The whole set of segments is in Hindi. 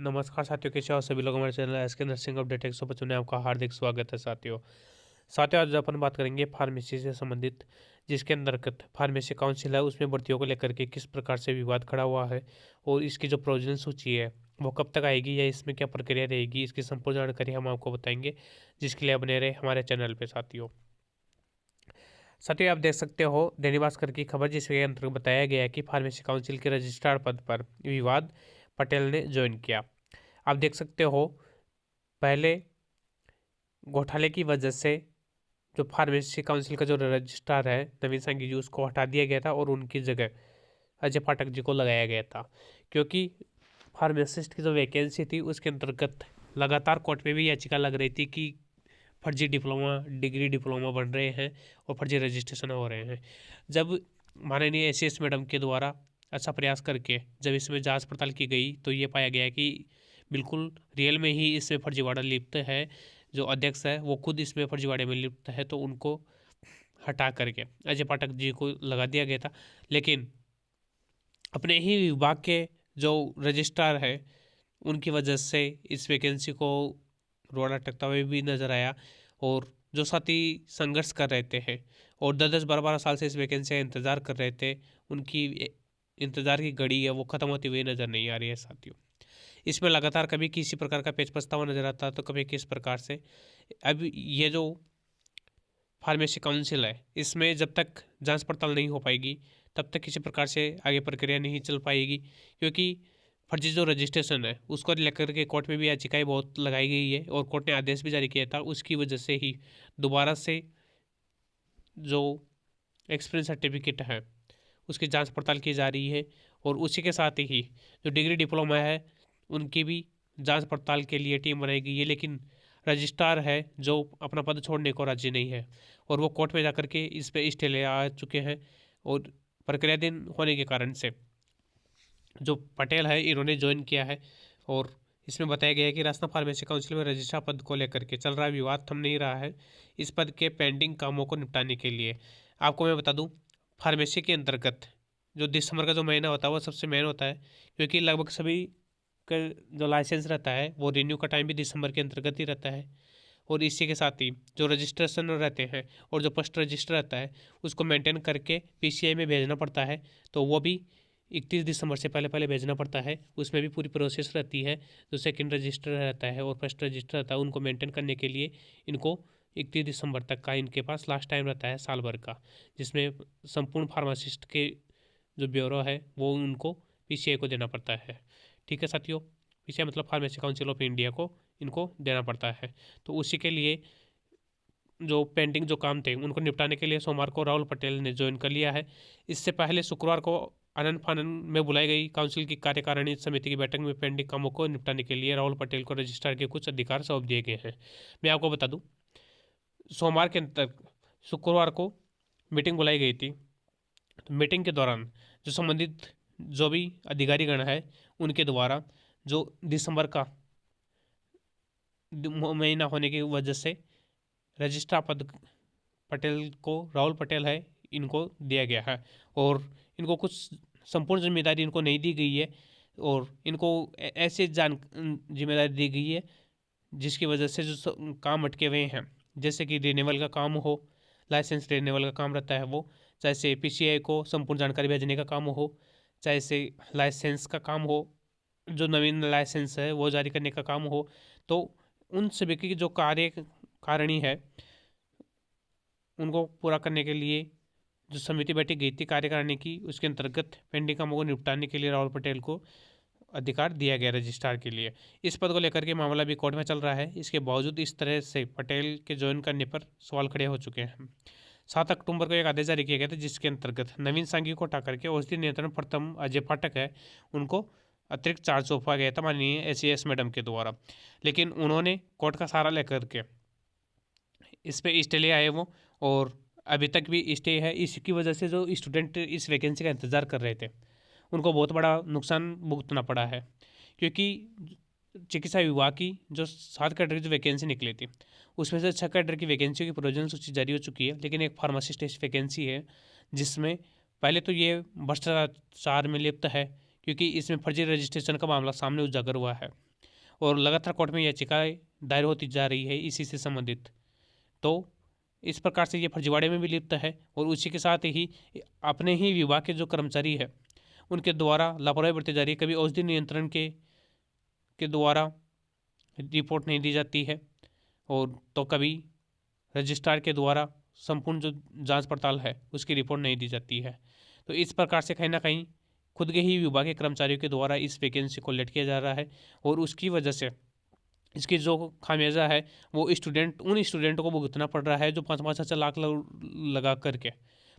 नमस्कार साथियों, कैसे हो सभी लोग। हमारे चैनल एसके नर्सिंग अपडेट 155 में आपका हार्दिक स्वागत है। साथियों आज अपन बात करेंगे फार्मेसी से संबंधित, जिसके अंतर्गत फार्मेसी काउंसिल है उसमें भर्तियों को लेकर के किस प्रकार से विवाद खड़ा हुआ है और इसकी जो प्रोविजन सूची है वो कब तक आएगी या इसमें क्या प्रक्रिया रहेगी, इसकी संपूर्ण जानकारी हम आपको बताएंगे, जिसके लिए बने रहे हमारे चैनल पर। साथियों आप देख सकते हो दैनिक भास्कर की खबर, जिसके अंतर्गत बताया गया है कि फार्मेसी काउंसिल के रजिस्ट्रार पद पर विवाद, पटेल ने ज्वाइन किया। आप देख सकते हो पहले घोटाले की वजह से जो फार्मेसी काउंसिल का जो रजिस्ट्रार है नवीन सांघी जी, उसको हटा दिया गया था और उनकी जगह अजय पाठक जी को लगाया गया था, क्योंकि फार्मासिस्ट की जो वैकेंसी थी उसके अंतर्गत लगातार कोर्ट में भी याचिका लग रही थी कि फर्जी डिप्लोमा, डिग्री डिप्लोमा बन रहे हैं और फर्जी रजिस्ट्रेशन हो रहे हैं। जब माननीय एसीएस मैडम के द्वारा अच्छा प्रयास करके जब इसमें जांच पड़ताल की गई तो ये पाया गया कि बिल्कुल रियल में ही इसमें फर्जीवाड़ा लिप्त है। जो अध्यक्ष है वो खुद इसमें फर्जीवाड़े में लिप्त है, तो उनको हटा करके अजय पाठक जी को लगा दिया गया था। लेकिन अपने ही विभाग के जो रजिस्ट्रार है उनकी वजह से इस वैकेंसी को रोड़ा अटकता हुए भी नजर आया, और जो साथी संघर्ष कर रहे थे और 10-10 12-12 साल से इस वैकेंसी का इंतज़ार कर रहे थे, उनकी इंतज़ार की घड़ी है वो ख़त्म होती हुई नज़र नहीं आ रही है। साथियों इसमें लगातार कभी किसी प्रकार का पेच पछतावा नज़र आता तो कभी किस प्रकार से। अब ये जो फार्मेसी काउंसिल है इसमें जब तक जांच पड़ताल नहीं हो पाएगी तब तक किसी प्रकार से आगे प्रक्रिया नहीं चल पाएगी, क्योंकि फर्जी जो रजिस्ट्रेशन है उसको लेकर के कोर्ट में भी याचिकाएं बहुत लगाई गई है और कोर्ट ने आदेश भी जारी किया था। उसकी वजह से ही दोबारा से जो एक्सपीरियंस सर्टिफिकेट है उसकी जांच पड़ताल की जा रही है, और उसी के साथ ही जो डिग्री डिप्लोमा है उनकी भी जांच पड़ताल के लिए टीम बनाई गई है। लेकिन रजिस्ट्रार है जो अपना पद छोड़ने को राजी नहीं है और वो कोर्ट में जाकर के इस पे स्टे ले आ चुके हैं, और प्रक्रियाधीन होने के कारण से जो पटेल है इन्होंने ज्वाइन किया है। और इसमें बताया गया है कि राजस्थान फार्मेसी काउंसिल में रजिस्ट्रार पद को लेकर के चल रहा विवाद थम नहीं रहा है। इस पद के पेंडिंग कामों को निपटाने के लिए आपको मैं बता दूं, फार्मेसी के अंतर्गत जो दिसंबर का जो महीना होता है वो सबसे मेन होता है, क्योंकि लगभग सभी का जो लाइसेंस रहता है वो रिन्यू का टाइम भी दिसंबर के अंतर्गत ही रहता है। और इसी के साथ ही जो रजिस्ट्रेशन रहते हैं और जो पोस्ट रजिस्टर रहता है उसको मेंटेन करके पीसीआई में भेजना पड़ता है, तो वो भी 31 दिसंबर से पहले पहले भेजना पड़ता है। उसमें भी पूरी प्रोसेस रहती है। जो सेकंड रजिस्टर रहता है और फर्स्ट रजिस्टर रहता है उनको मेंटेन करने के लिए इनको 31 दिसंबर तक का इनके पास लास्ट टाइम रहता है साल भर का, जिसमें संपूर्ण फार्मासिस्ट के जो ब्यूरो है वो उनको पीसीआई को देना पड़ता है। ठीक है साथियों, पीसीआई मतलब फार्मेसी काउंसिल ऑफ इंडिया को इनको देना पड़ता है। तो उसी के लिए जो पेंडिंग जो काम थे उनको निपटाने के लिए सोमवार को राहुल पटेल ने ज्वाइन कर लिया है। इससे पहले शुक्रवार को आनंद फानंद में बुलाई गई काउंसिल की कार्यकारिणी समिति की बैठक में पेंडिंग कामों को निपटाने के लिए राहुल पटेल को रजिस्ट्रार के कुछ अधिकार सौंप दिए गए हैं। मैं आपको बता दूं, सोमवार के अंतर शुक्रवार को मीटिंग बुलाई गई थी। तो मीटिंग के दौरान जो संबंधित जो भी अधिकारीगण है उनके द्वारा जो दिसंबर का महीना होने की वजह से रजिस्ट्रार पद पटेल को, राहुल पटेल है, इनको दिया गया है और इनको कुछ संपूर्ण जिम्मेदारी इनको नहीं दी गई है, और इनको ऐसे जिम्मेदारी दी गई है जिसकी वजह से जो काम अटके हुए हैं, जैसे कि रिन्यूअल का काम हो, लाइसेंस रिन्यूअल का काम रहता है वो, चाहे से पीसीआई को संपूर्ण जानकारी भेजने का काम हो, चाहे से लाइसेंस का काम हो, जो नवीन लाइसेंस है वो जारी करने का काम हो, तो उन सभी की जो कार्यकारिणी है उनको पूरा करने के लिए जो समिति बैठी गई थी कार्यकारिणी की, उसके अंतर्गत पेंडिंग कामों को निपटाने के लिए राहुल पटेल को अधिकार दिया गया रजिस्ट्रार के लिए। इस पद को लेकर के मामला भी कोर्ट में चल रहा है। इसके बावजूद इस तरह से पटेल के ज्वाइन करने पर सवाल खड़े हो चुके हैं। 7 अक्टूबर को एक आदेश जारी किया गया था जिसके अंतर्गत नवीन सांघी को हटा करके औषधि नियंत्रण प्रथम अजय पाठक है उनको अतिरिक्त चार्ज सौंपा गया था माननीय एसीएस मैडम के द्वारा। लेकिन उन्होंने कोर्ट का सहारा लेकर के इस पर स्टे ले आए वो, और अभी तक भी स्टे है। इसकी वजह से जो स्टूडेंट इस वैकेंसी का इंतज़ार कर रहे थे उनको बहुत बड़ा नुकसान भुगतना पड़ा है, क्योंकि चिकित्सा विभाग की जो 7 कैडर की जो वैकेंसी निकली थी उसमें से 6 कैडर की वैकेंसी की प्रोविजन सूची जारी हो चुकी है, लेकिन एक फार्मासिस्ट वैकेंसी है जिसमें पहले तो ये भ्रष्टाचार में लिप्त है, क्योंकि इसमें फर्जी रजिस्ट्रेशन का मामला सामने उजागर हुआ है। और लगातार कोर्ट में याचिकाएं दायर होती जा रही है इसी से संबंधित। तो इस प्रकार से ये फर्जीवाड़े में भी लिप्त है और उसी के साथ ही अपने ही विभाग के जो कर्मचारी है उनके द्वारा लापरवाही बरती जा रही है। कभी औषधि नियंत्रण के द्वारा रिपोर्ट नहीं दी जाती है और तो कभी रजिस्ट्रार के द्वारा संपूर्ण जो जांच पड़ताल है उसकी रिपोर्ट नहीं दी जाती है। तो इस प्रकार से कहीं ना कहीं खुद के ही विभाग के कर्मचारियों के द्वारा इस वैकेंसी को लेट किया जा रहा है और उसकी वजह से इसकी जो खामियाजा है वो उन स्टूडेंटों को भुगतना पड़ रहा है जो 5-5 लाख लगा करके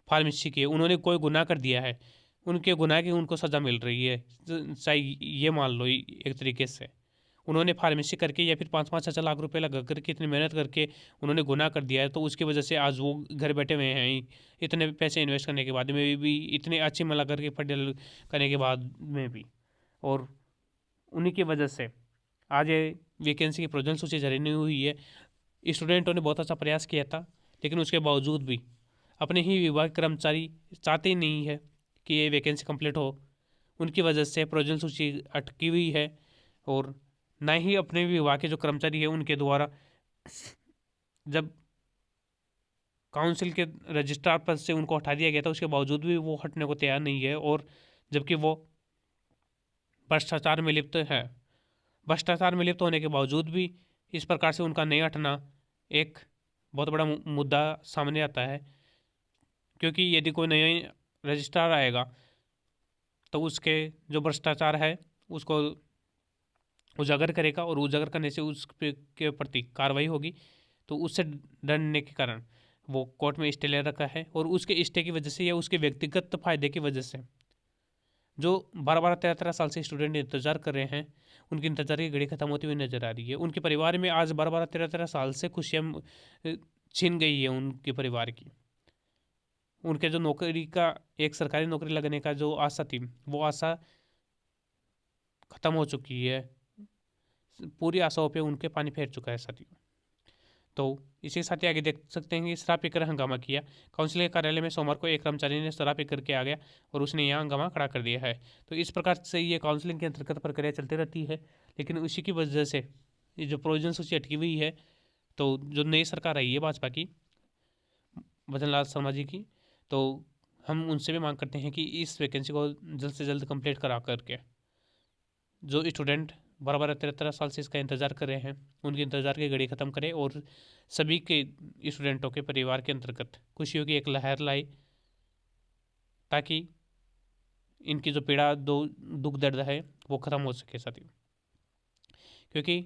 फार्मेसी के उन्होंने कोई गुनाह कर दिया है, उनके गुनाह की उनको सज़ा मिल रही है। चाहे ये मान लो एक तरीके से उन्होंने फार्मेसी करके या फिर 5-5 लाख रुपए लगा करके इतनी मेहनत करके उन्होंने गुनाह कर दिया है, तो उसकी वजह से आज वो घर बैठे हुए हैं। इतने पैसे इन्वेस्ट करने के बाद में भी इतने अच्छी मला करके पढ़ करने के बाद में भी, और उन्हीं की वजह से आज ये वैकेंसी की प्रोविजन सूची जारी नहीं हुई है। स्टूडेंटों ने बहुत अच्छा प्रयास किया था लेकिन उसके बावजूद भी अपने ही विभाग कर्मचारी चाहते ही नहीं है कि ये वैकेंसी कंप्लीट हो। उनकी वजह से प्रोविजन सूची अटकी हुई है और ना ही अपने विभाग के जो कर्मचारी है उनके द्वारा जब काउंसिल के रजिस्ट्रार पद से उनको हटा दिया गया था उसके बावजूद भी वो हटने को तैयार नहीं है और जबकि वो भ्रष्टाचार में लिप्त है। भ्रष्टाचार में लिप्त होने के बावजूद भी इस प्रकार से उनका नहीं हटना एक बहुत बड़ा मुद्दा सामने आता है, क्योंकि यदि कोई नया रजिस्ट्रार आएगा तो उसके जो भ्रष्टाचार है उसको उजागर करेगा और उजागर करने से उसके प्रति कार्रवाई होगी। तो उससे डरने के कारण वो कोर्ट में स्टे ले रखा है और उसके स्टे की वजह से या उसके व्यक्तिगत फायदे की वजह से जो 12-13 साल से स्टूडेंट इंतजार कर रहे हैं उनकी इंतजार की घड़ी खत्म होती हुई नजर आ रही है। उनके परिवार में आज 12-13 साल से खुशियाँ छीन गई है उनके परिवार की। उनके जो नौकरी का एक सरकारी नौकरी लगने का जो आशा थी वो आशा खत्म हो चुकी है। पूरी आशाओं पे उनके पानी फेर चुका है साथियों। तो इसी के साथ ही आगे देख सकते हैं कि शराब पीकर हंगामा किया। काउंसिल के कार्यालय में सोमवार को एक कर्मचारी ने शराब पीकर के आ गया और उसने यहाँ हंगामा खड़ा कर दिया है। तो इस प्रकार से ये काउंसलिंग के अंतर्गत प्रक्रिया चलती रहती है, लेकिन उसी की वजह से ये जो प्रोविजन सूची अटकी हुई है, तो जो नई सरकार आई है भाजपा की, भजन लाल शर्मा जी की, तो हम उनसे भी मांग करते हैं कि इस वैकेंसी को जल्द से जल्द कंप्लीट करा करके जो स्टूडेंट 12-13 साल से इसका इंतज़ार कर रहे हैं उनके इंतज़ार की घड़ी ख़त्म करें और सभी के स्टूडेंटों के परिवार के अंतर्गत खुशियों की एक लहर लाए, ताकि इनकी जो पीड़ा दुख दर्द है वो ख़त्म हो सके साथियों। क्योंकि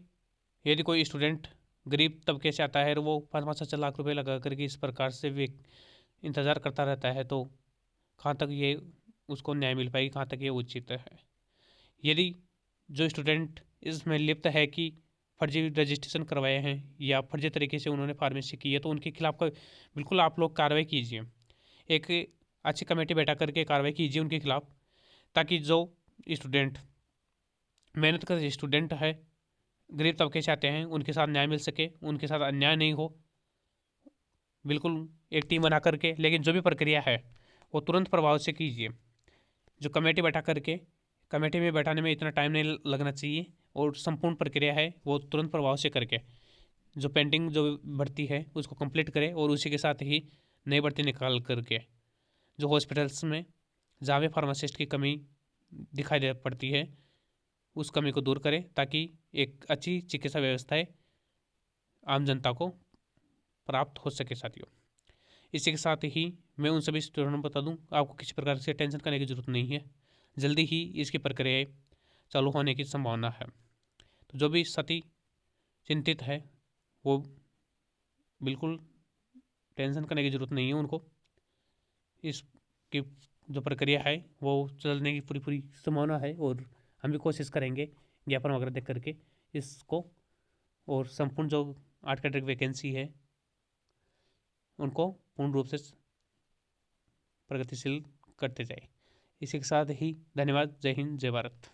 यदि कोई स्टूडेंट गरीब तबके से आता है और वो 5-5 लाख रुपए लगा करके इस प्रकार से वे इंतज़ार करता रहता है, तो कहाँ तक ये उसको न्याय मिल पाएगी, कहाँ तक ये उचित है। यदि जो स्टूडेंट इसमें लिप्त है कि फर्जी रजिस्ट्रेशन करवाए हैं या फर्जी तरीके से उन्होंने फार्मेसी की है, तो उनके खिलाफ का बिल्कुल आप लोग कार्रवाई कीजिए। एक अच्छी कमेटी बैठा करके कार्रवाई कीजिए उनके खिलाफ, ताकि जो स्टूडेंट मेहनत कर स्टूडेंट है, गरीब तबके से आते हैं, उनके साथ न्याय मिल सके, उनके साथ अन्याय नहीं हो। बिल्कुल एक टीम बना करके, लेकिन जो भी प्रक्रिया है वो तुरंत प्रभाव से कीजिए। जो कमेटी बैठा करके, कमेटी में बैठाने में इतना टाइम नहीं लगना चाहिए और संपूर्ण प्रक्रिया है वो तुरंत प्रभाव से करके जो पेंडिंग जो भर्ती है उसको कंप्लीट करें और उसी के साथ ही नई भर्ती निकाल करके जो हॉस्पिटल्स में जावे फार्मासिस्ट की कमी दिखाई दे पड़ती है उस कमी को दूर करें, ताकि एक अच्छी चिकित्सा व्यवस्थाएं आम जनता को प्राप्त हो सके साथियों। इसी के साथ ही मैं उन सभी स्टूडेंटों को बता दूं, आपको किसी प्रकार से टेंशन करने की ज़रूरत नहीं है, जल्दी ही इसकी प्रक्रियाएँ चालू होने की संभावना है। तो जो भी साथी चिंतित है वो बिल्कुल टेंशन करने की ज़रूरत नहीं है उनको। इसकी जो प्रक्रिया है वो चलने की पूरी संभावना है और हम भी कोशिश करेंगे ज्ञापन वगैरह देख करके इसको, और संपूर्ण जो 8 कैटेगरी वैकेंसी है उनको पूर्ण रूप से प्रगतिशील करते जाए। इसी के साथ ही धन्यवाद। जय हिंद, जय भारत।